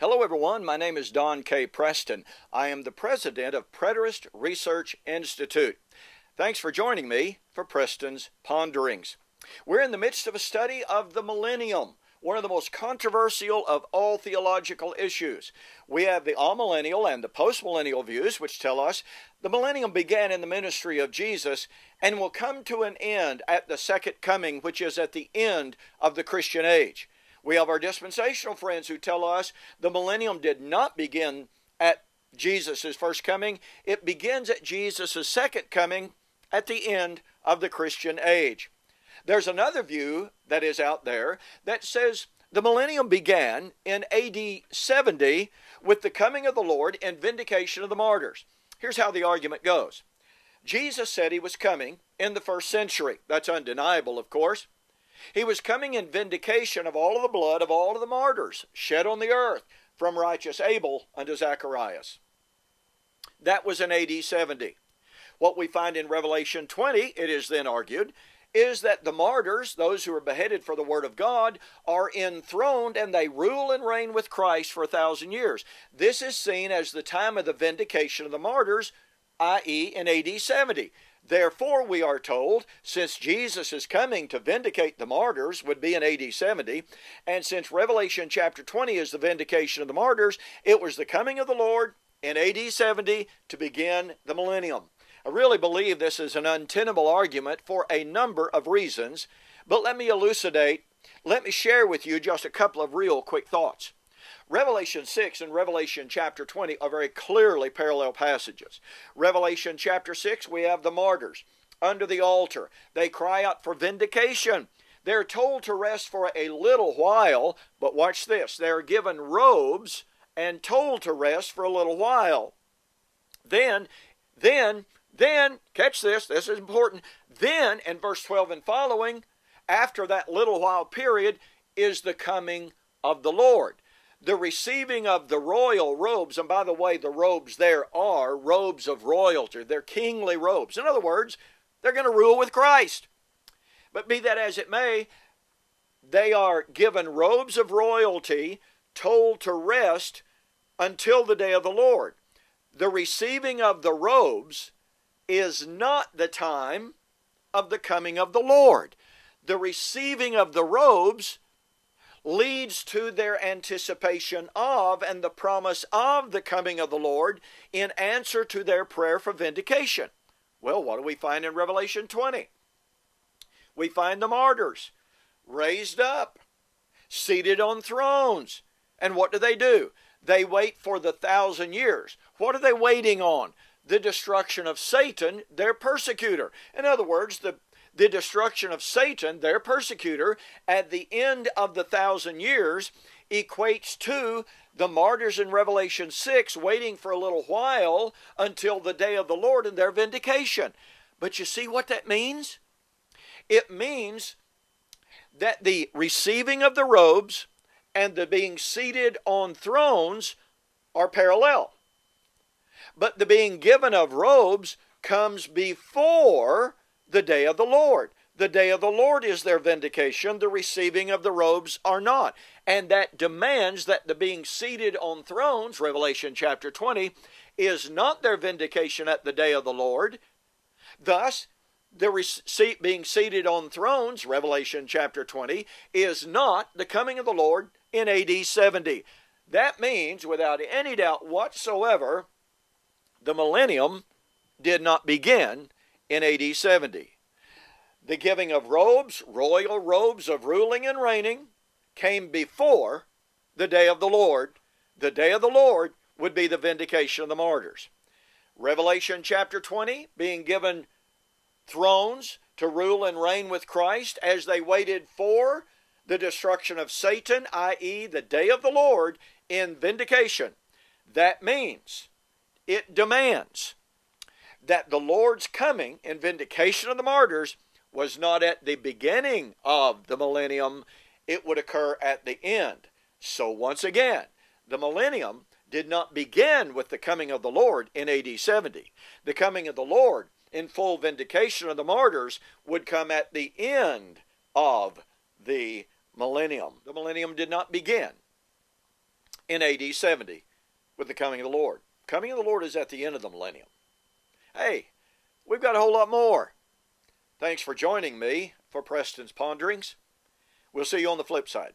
Hello everyone, my name is Don K. Preston. I am the president of Preterist Research Institute. Thanks for joining me for Preston's Ponderings. We're in the midst of a study of the Millennium, one of the most controversial of all theological issues. We have the amillennial and the postmillennial views, which tell us the millennium began in the ministry of Jesus and will come to an end at the second coming, which is at the end of the Christian age. We have our dispensational friends who tell us the millennium did not begin at Jesus' first coming. It begins at Jesus' second coming at the end of the Christian age. There's another view that is out there that says the millennium began in AD 70 with the coming of the Lord and vindication of the martyrs. Here's how the argument goes. Jesus said he was coming in the first century. That's undeniable, of course. He was coming in vindication of all of the blood of all of the martyrs shed on the earth from righteous Abel unto Zacharias. That was in AD 70. What we find in Revelation 20, it is then argued, is that the martyrs, those who are beheaded for the word of God, are enthroned and they rule and reign with Christ for 1,000 years. This is seen as the time of the vindication of the martyrs, i.e. in AD 70. Therefore, we are told, since Jesus is coming to vindicate the martyrs, would be in AD 70, and since Revelation chapter 20 is the vindication of the martyrs, it was the coming of the Lord in AD 70 to begin the millennium. I really believe this is an untenable argument for a number of reasons, but let me elucidate, let me share with you just a couple of real quick thoughts. Revelation 6 and Revelation chapter 20 are very clearly parallel passages. Revelation chapter 6, we have the martyrs under the altar. They cry out for vindication. They're told to rest for a little while, but watch this. They're given robes and told to rest for a little while. Then, catch this is important. Then, in verse 12 and following, after that little while period, is the coming of the Lord. The receiving of the royal robes, and by the way, the robes there are robes of royalty. They're kingly robes. In other words, they're going to rule with Christ. But be that as it may, they are given robes of royalty, told to rest until the day of the Lord. The receiving of the robes is not the time of the coming of the Lord. The receiving of the robes leads to their anticipation of and the promise of the coming of the Lord in answer to their prayer for vindication. Well, what do we find in Revelation 20? We find the martyrs raised up, seated on thrones. And what do? They wait for the 1,000 years. What are they waiting on? The destruction of Satan, their persecutor. In other words, the destruction of Satan, their persecutor, at the end of the 1,000 years equates to the martyrs in Revelation 6 waiting for a little while until the day of the Lord and their vindication. But you see what that means? It means that the receiving of the robes and the being seated on thrones are parallel. But the being given of robes comes before the day of the Lord. The day of the Lord is their vindication. The receiving of the robes are not. And that demands that the being seated on thrones, Revelation chapter 20, is not their vindication at the day of the Lord. Thus, the being seated on thrones, Revelation chapter 20, is not the coming of the Lord in AD 70. That means, without any doubt whatsoever, the millennium did not begin in AD 70. The giving of robes, royal robes of ruling and reigning, came before the day of the Lord. The day of the Lord would be the vindication of the martyrs. Revelation chapter 20, being given thrones to rule and reign with Christ as they waited for the destruction of Satan, i.e. the day of the Lord in vindication. That means, it demands that the Lord's coming in vindication of the martyrs was not at the beginning of the millennium, it would occur at the end. So once again, the millennium did not begin with the coming of the Lord in AD 70. The coming of the Lord in full vindication of the martyrs would come at the end of the millennium. The millennium did not begin in AD 70 with the coming of the Lord. Coming of the Lord is at the end of the millennium. Hey, we've got a whole lot more. Thanks for joining me for Preston's Ponderings. We'll see you on the flip side.